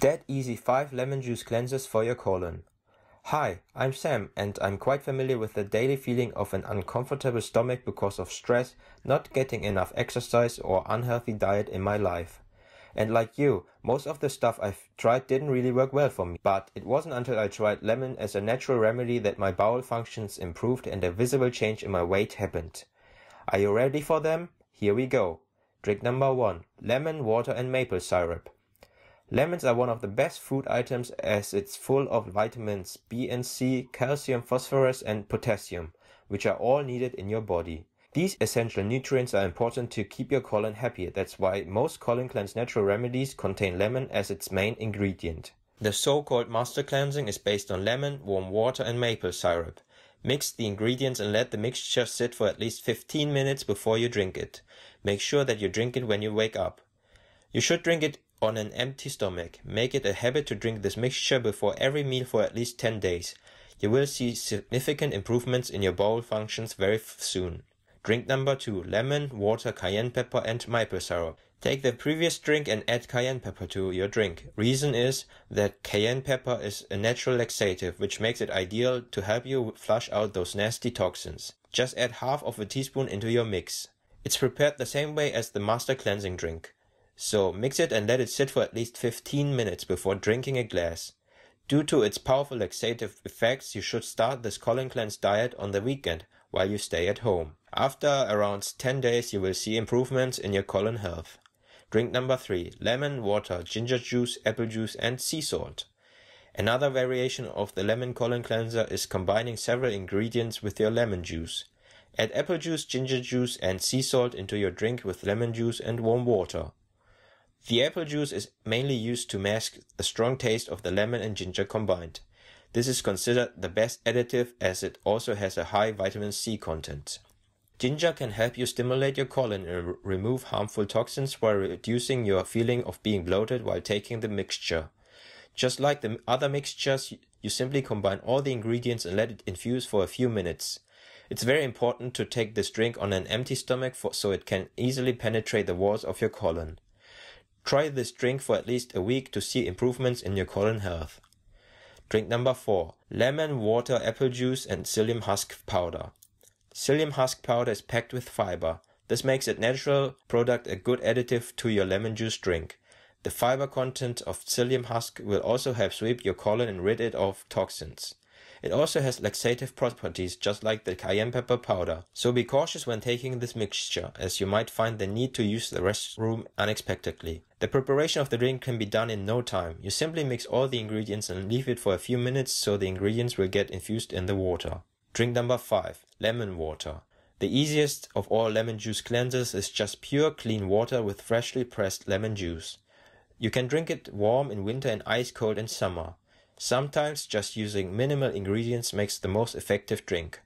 Dead Easy 5 Lemon Juice Cleansers for your colon. Hi, I'm Sam and I'm quite familiar with the daily feeling of an uncomfortable stomach because of stress, not getting enough exercise or unhealthy diet in my life. And like you, most of the stuff I've tried didn't really work well for me. But it wasn't until I tried lemon as a natural remedy that my bowel functions improved and a visible change in my weight happened. Are you ready for them? Here we go. Drink number 1. Lemon, water and maple syrup. Lemons are one of the best food items as it's full of vitamins B and C, calcium, phosphorus and potassium, which are all needed in your body. These essential nutrients are important to keep your colon happy. That's why most colon cleanse natural remedies contain lemon as its main ingredient. The so-called master cleansing is based on lemon, warm water and maple syrup. Mix the ingredients and let the mixture sit for at least 15 minutes before you drink it. Make sure that you drink it when you wake up. You should drink it on an empty stomach. Make it a habit to drink this mixture before every meal for at least 10 days. You will see significant improvements in your bowel functions very soon. Drink number 2. Lemon, water, cayenne pepper and maple syrup. Take the previous drink and add cayenne pepper to your drink. Reason is that cayenne pepper is a natural laxative which makes it ideal to help you flush out those nasty toxins. Just add half of a teaspoon into your mix. It's prepared the same way as the master cleansing drink. So mix it and let it sit for at least 15 minutes before drinking a glass. Due to its powerful laxative effects, you should start this colon cleanse diet on the weekend while you stay at home. After around 10 days, you will see improvements in your colon health. Drink number 3. Lemon, water, ginger juice, apple juice and sea salt. Another variation of the lemon colon cleanser is combining several ingredients with your lemon juice. Add apple juice, ginger juice and sea salt into your drink with lemon juice and warm water. The apple juice is mainly used to mask the strong taste of the lemon and ginger combined. This is considered the best additive as it also has a high vitamin C content. Ginger can help you stimulate your colon and remove harmful toxins while reducing your feeling of being bloated while taking the mixture. Just like the other mixtures, you simply combine all the ingredients and let it infuse for a few minutes. It's very important to take this drink on an empty stomach so it can easily penetrate the walls of your colon. Try this drink for at least a week to see improvements in your colon health. Drink number 4. Lemon, water, apple juice and psyllium husk powder. Psyllium husk powder is packed with fiber. This makes its natural product a good additive to your lemon juice drink. The fiber content of psyllium husk will also help sweep your colon and rid it of toxins. It also has laxative properties just like the cayenne pepper powder, so be cautious when taking this mixture as you might find the need to use the restroom unexpectedly. The preparation of the drink can be done in no time. You simply mix all the ingredients and leave it for a few minutes so the ingredients will get infused in the water. Drink number 5. Lemon water. The easiest of all lemon juice cleansers is just pure clean water with freshly pressed lemon juice. You can drink it warm in winter and ice cold in summer. Sometimes just using minimal ingredients makes the most effective drink.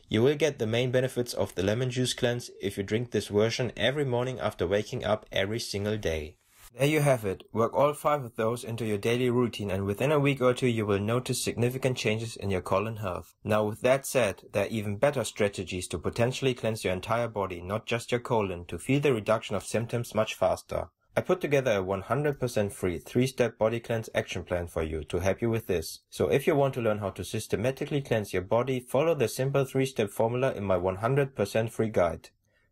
You will get the main benefits of the lemon juice cleanse if you drink this version every morning after waking up every single day. There you have it. Work all 5 of those into your daily routine and within a week or 2 you will notice significant changes in your colon health. Now with that said, there are even better strategies to potentially cleanse your entire body, not just your colon, to feel the reduction of symptoms much faster. I put together a 100% free 3-step body cleanse action plan for you to help you with this. So if you want to learn how to systematically cleanse your body, follow the simple 3-step formula in my 100% free guide.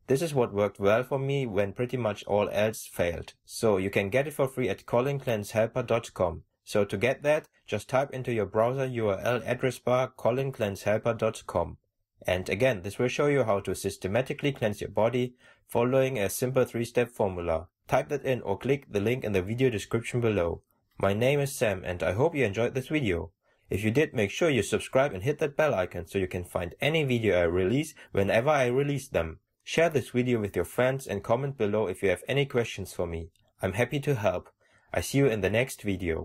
This is what worked well for me when pretty much all else failed. So you can get it for free at coloncleansehelper.com. So to get that, just type into your browser URL address bar coloncleansehelper.com. And again, this will show you how to systematically cleanse your body following a simple 3-step formula. Type that in or click the link in the video description below. My name is Sam and I hope you enjoyed this video. If you did, make sure you subscribe and hit that bell icon so you can find any video I release whenever I release them. Share this video with your friends and comment below if you have any questions for me. I'm happy to help. I see you in the next video.